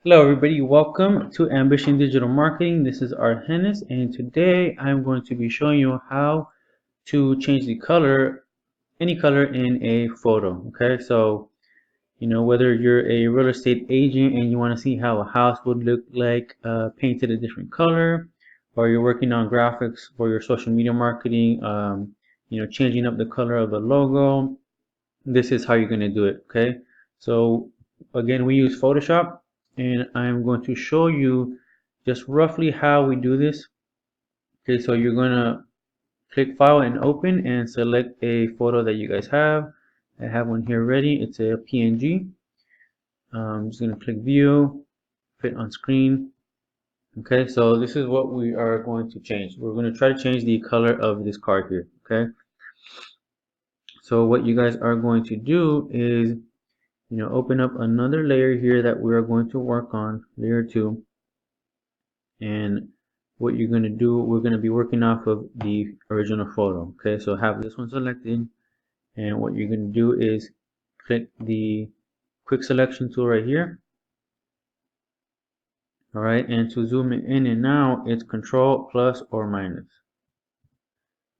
Hello, everybody. Welcome to Ambition Digital Marketing. This is Art Hennis, and today I'm going to be showing you how to change the color, any color in a photo. Okay, so whether you're a real estate agent and you want to see how a house would look like painted a different color, or you're working on graphics for your social media marketing, changing up the color of the logo. This is how you're going to do it. Okay, so again, we use Photoshop, and I'm going to show you just roughly how we do this. Okay, so you're going to click file and open and select a photo that you guys have. I have one here ready. It's a PNG. I'm just going to click view, fit on screen. Okay, so this is what we are going to change. We're going to try to change the color of this card here. Okay, so what you guys are going to do is open up another layer here that we are going to work on, layer 2. And what you're going to do, we're going to be working off of the original photo. Okay, so have this one selected, and what you're going to do is click the quick selection tool right here. All right, and to zoom it in and out, it's Control plus or minus.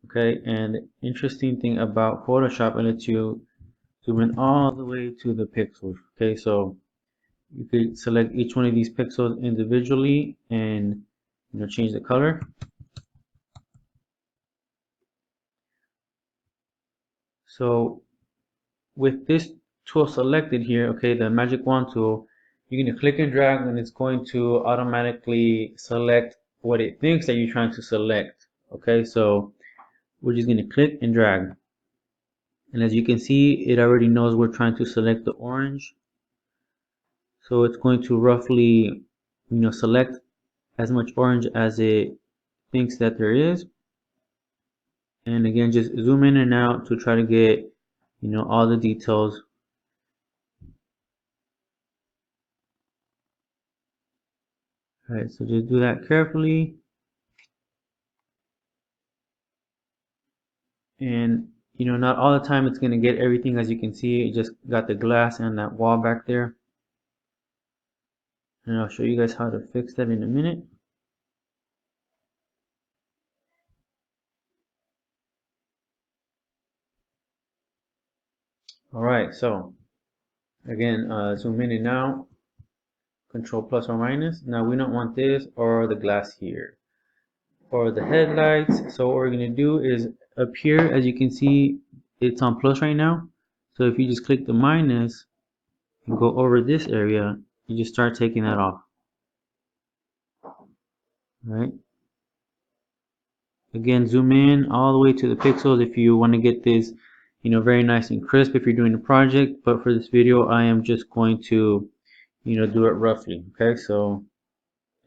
Okay, and the interesting thing about Photoshop, it lets you zoom in all the way to the pixels. Okay, so you could select each one of these pixels individually and change the color. So with this tool selected here, okay, the magic wand tool, you're going to click and drag, and it's going to automatically select what it thinks that you're trying to select. Okay, so we're just going to click and drag, and as you can see, it already knows we're trying to select the orange. So it's going to roughly select as much orange as it thinks that there is. And again, just zoom in and out to try to get all the details. All right, so just do that carefully. And not all the time it's going to get everything. As you can see, it just got the glass and that wall back there, and I'll show you guys how to fix that in a minute. Alright, so again, zoom in and out, Control plus or minus. Now we don't want this or the glass here or the headlights. So what we're going to do is up here, as you can see, it's on plus right now. So if you just click the minus and go over this area, you just start taking that off. Right? Again, zoom in all the way to the pixels if you want to get this, very nice and crisp if you're doing a project. But for this video, I am just going to, do it roughly. Okay, so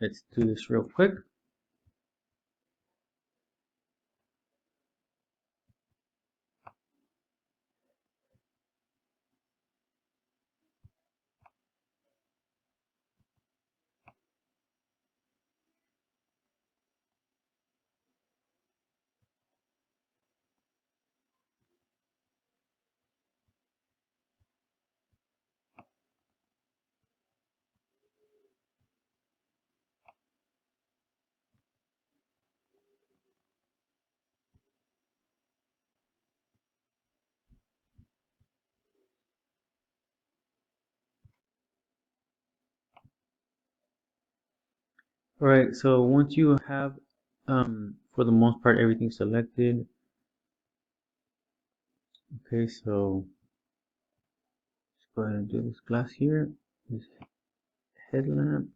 let's do this real quick. All right, so once you have, for the most part, everything selected. Okay, so let's go ahead and do this glass here, this headlamp.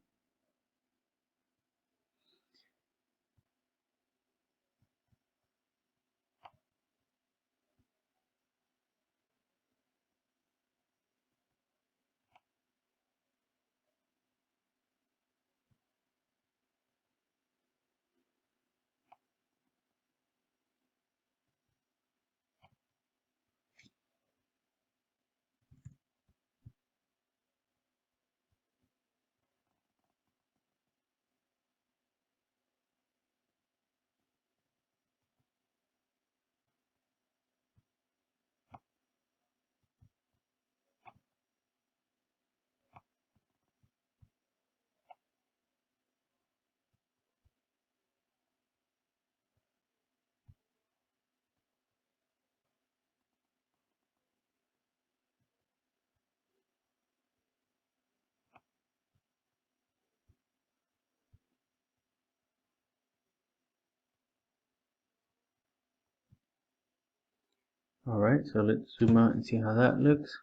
Alright, so let's zoom out and see how that looks.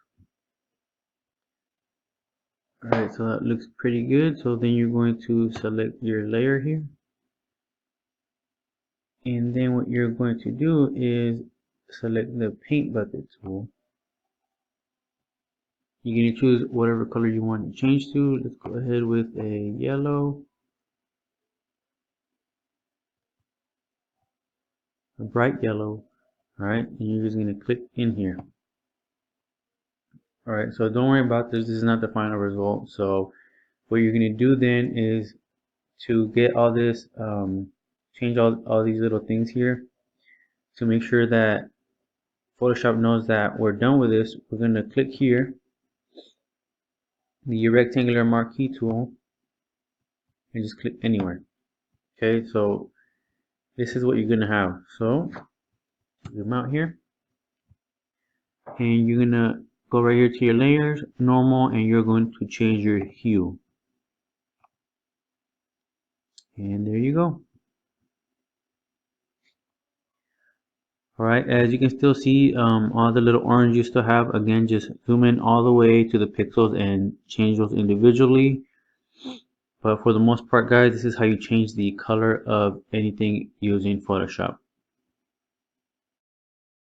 Alright, so that looks pretty good. So then you're going to select your layer here. And then what you're going to do is select the paint bucket tool. You're going to choose whatever color you want to change to. Let's go ahead with a yellow, a bright yellow. Alright, and you're just going to click in here. Alright, so don't worry about this. This is not the final result. So what you're going to do then is to get all this, change all these little things here to make sure that Photoshop knows that we're done with this. We're going to click here, the rectangular marquee tool, and just click anywhere. Okay, so this is what you're going to have. So zoom out here, and you're going to go right here to your layers, normal, and you're going to change your hue. And there you go. Alright, as you can still see, all the little orange you still have, again, just zoom in all the way to the pixels and change those individually. But for the most part, guys, this is how you change the color of anything using Photoshop.